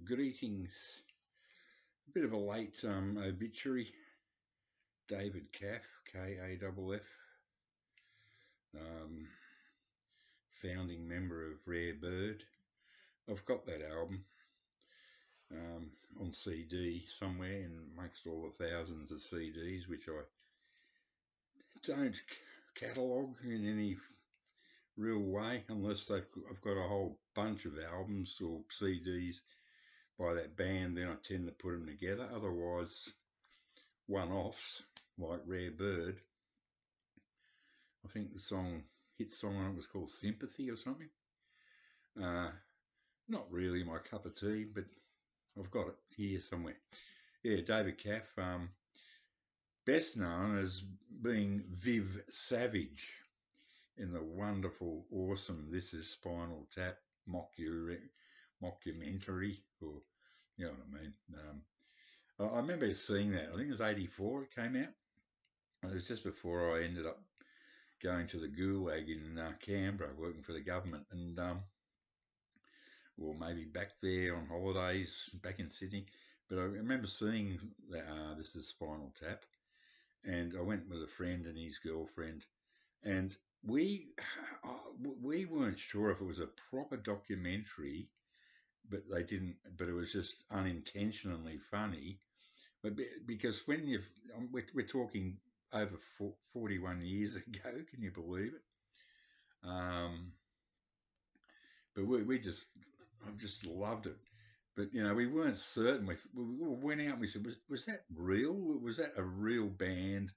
Greetings. A bit of a late obituary. David Kaff, K-A-F-F, founding member of Rare Bird. I've got that album on CD somewhere amongst all the thousands of CDs, which I don't catalogue in any real way unless I've got a whole bunch of albums or CDs by that band, then I tend to put them together. Otherwise, one-offs like Rare Bird. I think the hit song on it was called Sympathy or something. Not really my cup of tea, but I've got it here somewhere. Yeah, David Kaff, best known as being Viv Savage in the wonderful, awesome This Is Spinal Tap mockumentary, or you know what I mean. I remember seeing that. I think it was '84 it came out. It was just before I ended up going to the Gulag in Canberra, working for the government, and or maybe back there on holidays back in Sydney. But I remember seeing This Is Spinal Tap, and I went with a friend and his girlfriend, and we weren't sure if it was a proper documentary, but they didn't. But it was just unintentionally funny. But because when we're talking over 41 years ago, can you believe it? But I just loved it. But we weren't certain. We went out and we said, was that real? Was that a real band?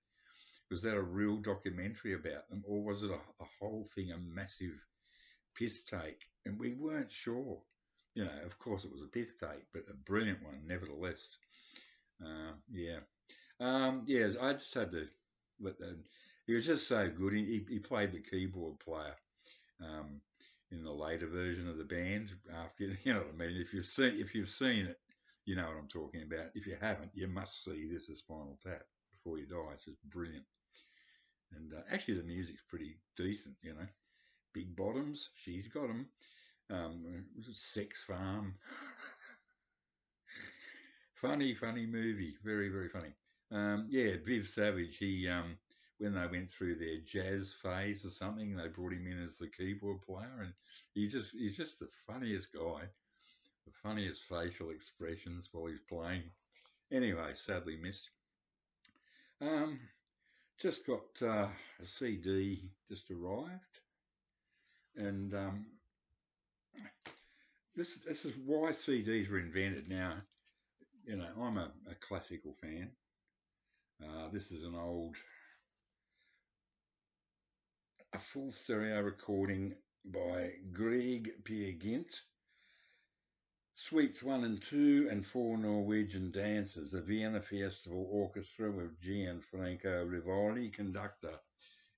Was that a real documentary about them, or was it a whole thing, a massive piss take? And we weren't sure. Of course it was a piss take, but a brilliant one nevertheless. Yeah, I just had to let that. He was just so good. He played the keyboard player in the later version of the band. After you know what I mean. If you've seen it, you know what I'm talking about. If you haven't, you must see This Is Spinal Tap before you die. It's just brilliant. And actually, the music's pretty decent. Big Bottoms, she's got them. Sex Farm. Funny movie. Very, very funny. Viv Savage, he when they went through their jazz phase or something, they brought him in as the keyboard player, and he's just the funniest guy, the funniest facial expressions while he's playing. Anyway, sadly missed. Just got a CD just arrived, and this is why CDs were invented. Now, I'm a classical fan. This is a full stereo recording by GREIG GYNT, Suites 1 and 2 and 4 Norwegian Dancers, a Vienna Festival Orchestra with Gianfranco Rivoli, conductor.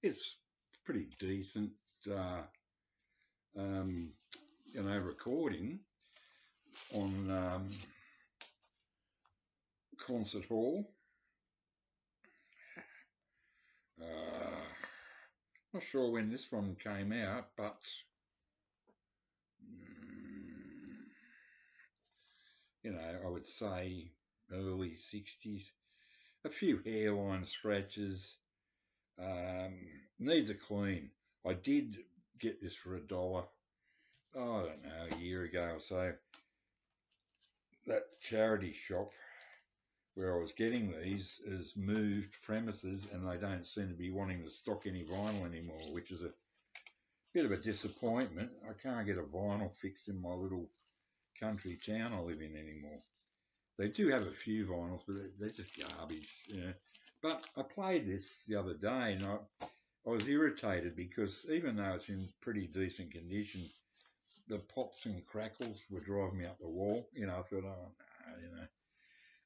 It's pretty decent, recording on concert hall. Not sure when this one came out, but I would say early 60s. A few hairline scratches. Needs a clean. I did get this for $1. I don't know, a year ago or so. That charity shop where I was getting these has moved premises, and they don't seem to be wanting to stock any vinyl anymore, which is a bit of a disappointment. I can't get a vinyl fixed in my little country town I live in anymore. They do have a few vinyls, but they're just garbage. But I played this the other day, and I was irritated because even though it's in pretty decent condition, the pops and crackles were driving me up the wall. I thought, oh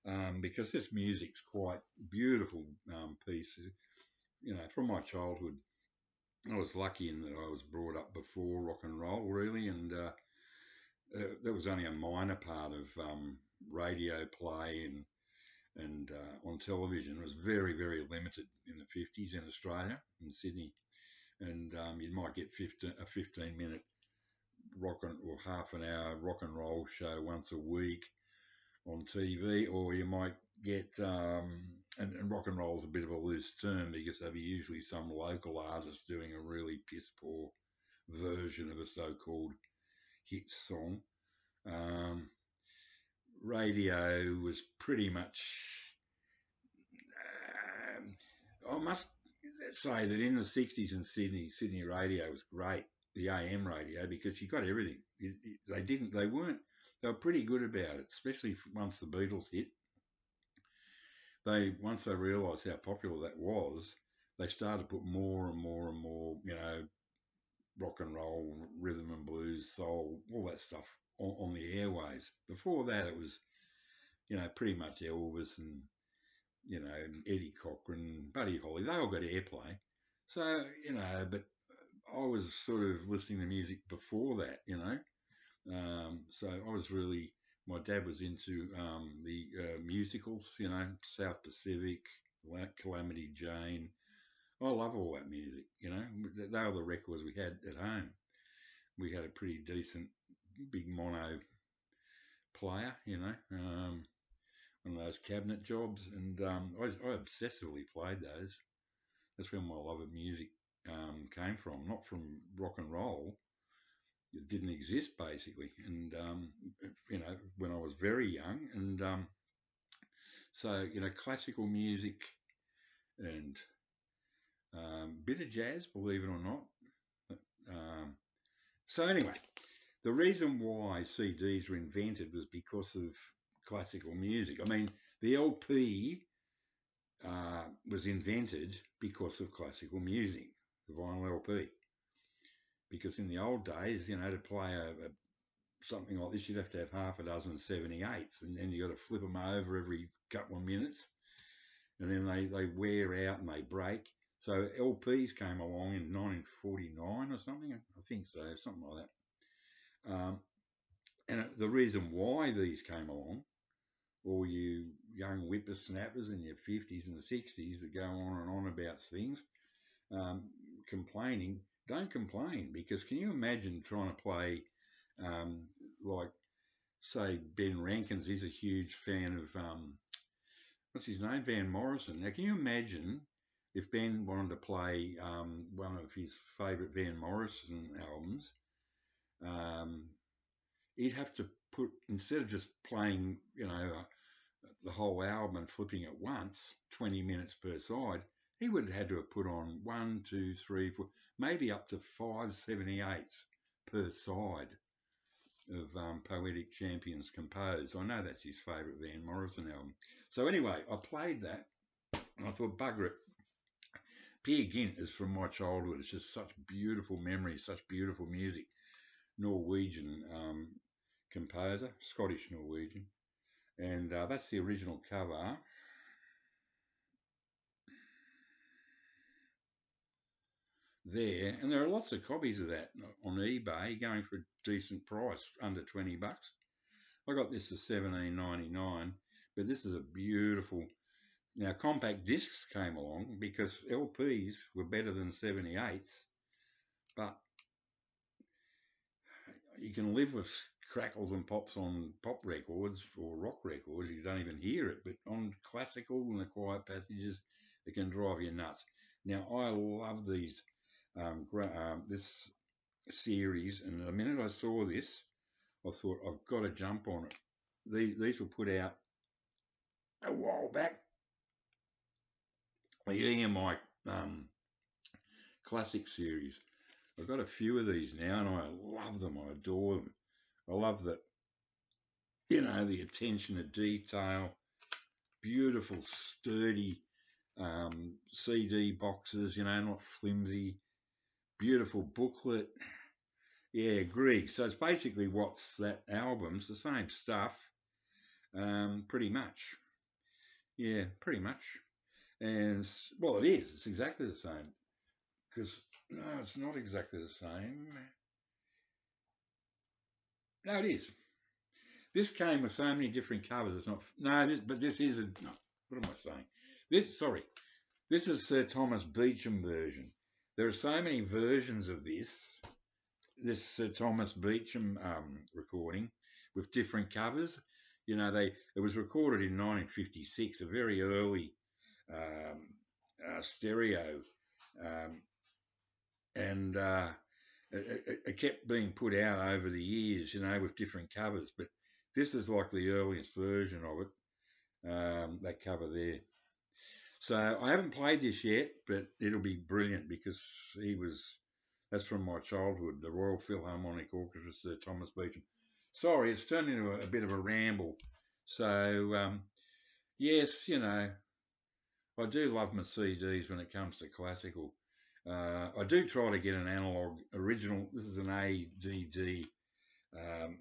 no, because this music's quite beautiful piece. From my childhood, I was lucky in that I was brought up before rock and roll, really, and that was only a minor part of radio play and on television. It was very, very limited in the 50s in Australia, in Sydney, and you might get a 15-minute or half an hour rock and roll show once a week on TV, or you might get and rock and roll is a bit of a loose term because there'll be usually some local artist doing a really piss poor version of a so-called hit song. Radio was pretty much. I must say that in the 60s in Sydney radio was great, the AM radio, because you got everything. They were pretty good about it, especially once the Beatles hit. Once they realised how popular that was, they started to put more and more and more, rock and roll, rhythm and blues, soul, all that stuff on the airways. Before that, it was, pretty much Elvis and, Eddie Cochran, Buddy Holly, they all got airplay. So, but I was sort of listening to music before that, so I was really, my dad was into the musicals, South Pacific, Calamity Jane. I love all that music, They were the records we had at home. We had a pretty decent big mono player, one of those cabinet jobs, and I obsessively played those. That's where my love of music came from, not from rock and roll. It didn't exist basically, and when I was very young, and so classical music and bit of jazz, believe it or not. So anyway, the reason why CDs were invented was because of classical music. I mean, the LP was invented because of classical music, the vinyl LP. Because in the old days, to play something like this, you'd have to have half a dozen 78s, and then you got to flip them over every couple of minutes, and then they wear out and they break. So LPs came along in 1949 or something, I think so, something like that. And the reason why these came along, all you young whippersnappers in your 50s and 60s that go on and on about things, complaining, don't complain, because can you imagine trying to play, like, say, Ben Rankins, he's a huge fan of, what's his name, Van Morrison. Now, can you imagine if Ben wanted to play one of his favourite Van Morrison albums, he'd have to put, instead of just playing, the whole album and flipping it once, 20 minutes per side, he would have had to have put on 1, 2, 3, 4, maybe up to 5 78s per side of Poetic Champions composed. I know that's his favourite Van Morrison album. So anyway, I played that and I thought, bugger it. Peer Gynt is from my childhood. It's just such beautiful memories, such beautiful music. Norwegian composer, Scottish Norwegian. And that's the original cover. There, and there are lots of copies of that on eBay going for a decent price, under $20. I got this for $17.99, but this is a beautiful. Now, compact discs came along because LPs were better than 78s, but you can live with crackles and pops on pop records or rock records. You don't even hear it, but on classical and the quiet passages, it can drive you nuts. Now, I love these. This series, and the minute I saw this, I thought, I've got to jump on it. These were put out a while back. The EMI Classic series. I've got a few of these now, and I love them. I adore them. I love that, the attention to detail, beautiful, sturdy CD boxes, not flimsy. Beautiful booklet. Yeah, GREIG. So it's basically what's that album. It's the same stuff, pretty much. Yeah, pretty much. And, well, it is. It's exactly the same. Because, no, it's not exactly the same. No, it is. This came with so many different covers. It's not. No, this is a. No, what am I saying? This is Sir Thomas Beecham version. There are so many versions of this. this Thomas Beecham recording with different covers. You know, it was recorded in 1956, a very early um, stereo, um, and it kept being put out over the years, you know, with different covers. But this is like the earliest version of it, that cover there. So I haven't played this yet, but it'll be brilliant because that's from my childhood, the Royal Philharmonic Orchestra, Sir Thomas Beecham. Sorry, it's turned into a bit of a ramble. So, yes, you know, I do love my CDs when it comes to classical. I do try to get an analog original. This is an ADD. Um,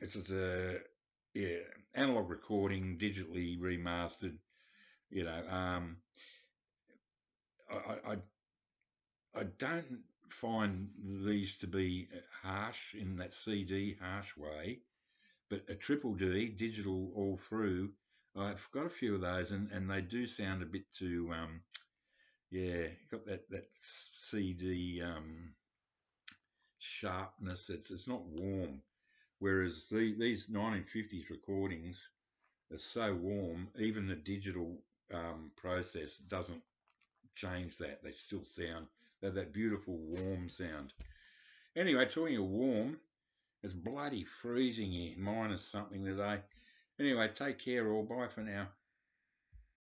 it's a yeah analog recording, digitally remastered. You know, I, I I don't find these to be harsh in that CD harsh way, but a triple D digital all through. I've got a few of those, and they do sound a bit too yeah, got that CD sharpness. It's not warm. Whereas these 1950s recordings are so warm, even the digital process doesn't change that. They still sound that beautiful warm sound. Anyway, talking of warm, it's bloody freezing here, minus something today. Anyway, take care all. Bye for now.